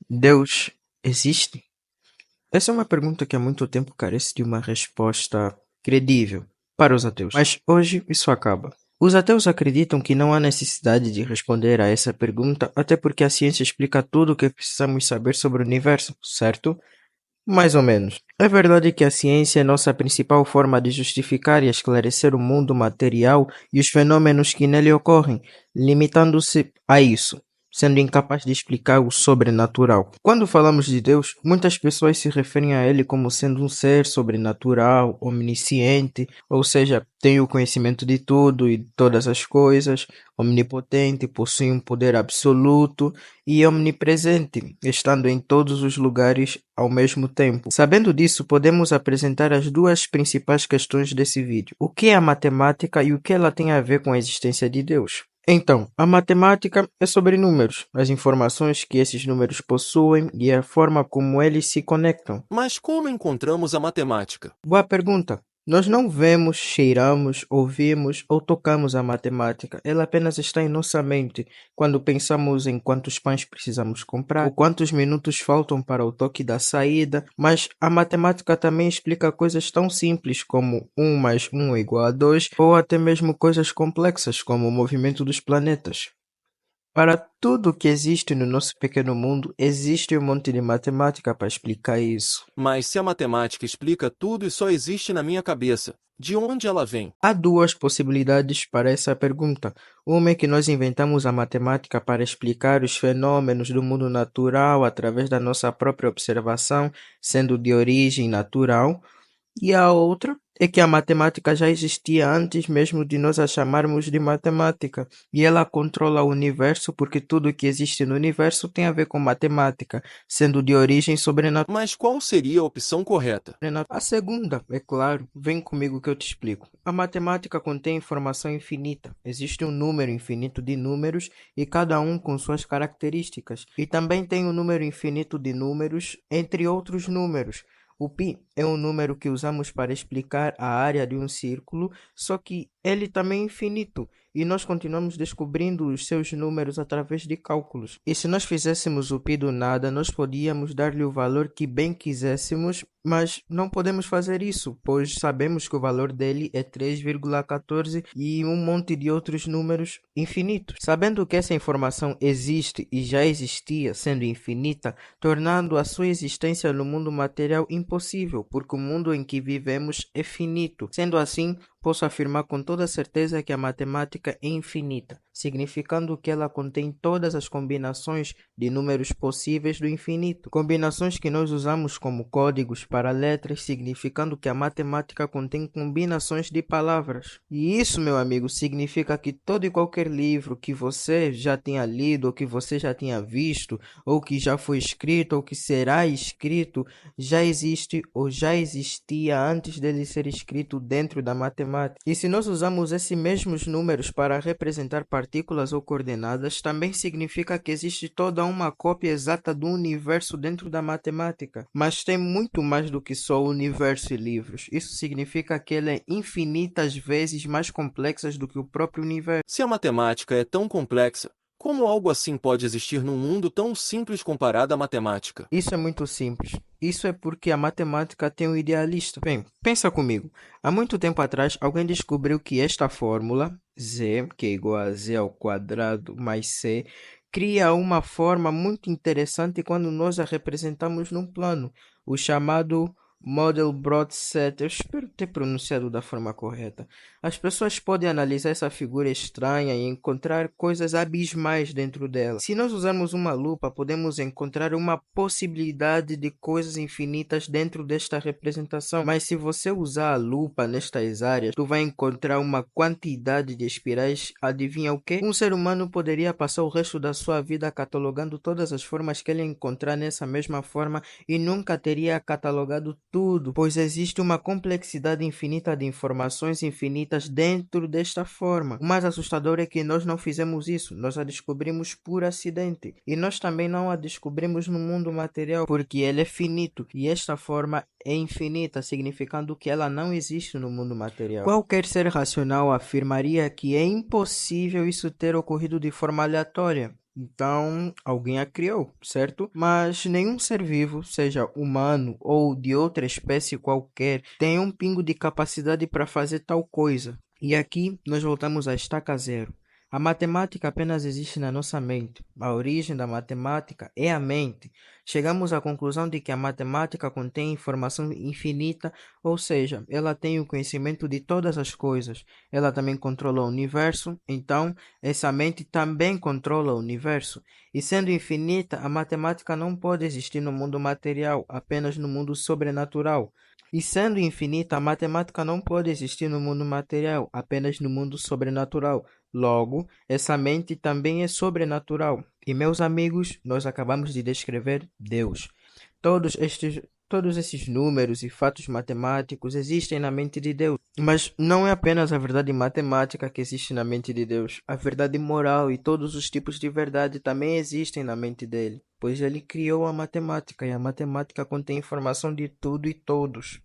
Deus existe? Essa é uma pergunta que há muito tempo carece de uma resposta credível para os ateus. Mas hoje isso acaba. Os ateus acreditam que não há necessidade de responder a essa pergunta, até porque a ciência explica tudo o que precisamos saber sobre o universo, certo? Mais ou menos. É verdade que a ciência é nossa principal forma de justificar e esclarecer o mundo material e os fenômenos que nele ocorrem, limitando-se a isso, sendo incapaz de explicar o sobrenatural. Quando falamos de Deus, muitas pessoas se referem a ele como sendo um ser sobrenatural, omnisciente, ou seja, tem o conhecimento de tudo e de todas as coisas, omnipotente, possui um poder absoluto e omnipresente, estando em todos os lugares ao mesmo tempo. Sabendo disso, podemos apresentar as duas principais questões desse vídeo. O que é a matemática e o que ela tem a ver com a existência de Deus? Então, a matemática é sobre números, as informações que esses números possuem e a forma como eles se conectam. Mas como encontramos a matemática? Boa pergunta. Nós não vemos, cheiramos, ouvimos ou tocamos a matemática. Ela apenas está em nossa mente quando pensamos em quantos pães precisamos comprar ou quantos minutos faltam para o toque da saída. Mas a matemática também explica coisas tão simples como 1 mais 1 é igual a 2 ou até mesmo coisas complexas como o movimento dos planetas. Para tudo que existe no nosso pequeno mundo, existe um monte de matemática para explicar isso. Mas se a matemática explica tudo e só existe na minha cabeça, de onde ela vem? Há duas possibilidades para essa pergunta. Uma é que nós inventamos a matemática para explicar os fenômenos do mundo natural através da nossa própria observação, sendo de origem natural. E a outra é que a matemática já existia antes mesmo de nós a chamarmos de matemática. E ela controla o universo porque tudo que existe no universo tem a ver com matemática, sendo de origem sobrenatural. Mas qual seria a opção correta? A segunda, é claro, vem comigo que eu te explico. A matemática contém informação infinita. Existe um número infinito de números e cada um com suas características. E também tem um número infinito de números, entre outros números. O π é um número que usamos para explicar a área de um círculo, só que ele também é infinito e nós continuamos descobrindo os seus números através de cálculos. E se nós fizéssemos o π do nada, nós podíamos dar-lhe o valor que bem quiséssemos, mas não podemos fazer isso, pois sabemos que o valor dele é 3,14 e um monte de outros números infinitos. Sabendo que essa informação existe e já existia, sendo infinita, tornando a sua existência no mundo material impossível, porque o mundo em que vivemos é finito. Sendo assim, posso afirmar com toda certeza que a matemática é infinita, significando que ela contém todas as combinações de números possíveis do infinito. Combinações que nós usamos como códigos para letras, significando que a matemática contém combinações de palavras. E isso, meu amigo, significa que todo e qualquer livro que você já tenha lido, ou que você já tenha visto, ou que já foi escrito, ou que será escrito, já existe ou já existia antes dele ser escrito dentro da matemática. E se nós usamos esses mesmos números para representar partículas ou coordenadas, também significa que existe toda uma cópia exata do universo dentro da matemática. Mas tem muito mais do que só o universo e livros. Isso significa que ele é infinitas vezes mais complexa do que o próprio universo. Se a matemática é tão complexa, como algo assim pode existir num mundo tão simples comparado à matemática? Isso é muito simples. Isso é porque a matemática tem um idealista. Bem, pensa comigo. Há muito tempo atrás, alguém descobriu que esta fórmula, z, que é igual a z ao quadrado mais c, cria uma forma muito interessante quando nós a representamos num plano, o chamado Mandelbrot-Set. Eu espero ter pronunciado da forma correta. As pessoas podem analisar essa figura estranha e encontrar coisas abismais dentro dela. Se nós usarmos uma lupa, podemos encontrar uma possibilidade de coisas infinitas dentro desta representação. Mas se você usar a lupa nestas áreas, tu vai encontrar uma quantidade de espirais. Adivinha o quê? Um ser humano poderia passar o resto da sua vida catalogando todas as formas que ele encontrar nessa mesma forma e nunca teria catalogado tudo, pois existe uma complexidade infinita de informações infinitas dentro desta forma. O mais assustador é que nós não fizemos isso, nós a descobrimos por acidente. E nós também não a descobrimos no mundo material, porque ele é finito, e esta forma é infinita, significando que ela não existe no mundo material. Qualquer ser racional afirmaria que é impossível isso ter ocorrido de forma aleatória. Então, alguém a criou, certo? Mas nenhum ser vivo, seja humano ou de outra espécie qualquer, tem um pingo de capacidade para fazer tal coisa. E aqui nós voltamos à estaca zero. A matemática apenas existe na nossa mente. A origem da matemática é a mente. Chegamos à conclusão de que a matemática contém informação infinita, ou seja, ela tem o conhecimento de todas as coisas. Ela também controla o universo, então essa mente também controla o universo. E sendo infinita, a matemática não pode existir no mundo material, apenas no mundo sobrenatural. E sendo infinita, a matemática não pode existir no mundo material, apenas no mundo sobrenatural. Logo, essa mente também é sobrenatural. E, meus amigos, nós acabamos de descrever Deus. Todos esses números e fatos matemáticos existem na mente de Deus. Mas não é apenas a verdade matemática que existe na mente de Deus. A verdade moral e todos os tipos de verdade também existem na mente dele, pois ele criou a matemática e a matemática contém informação de tudo e todos.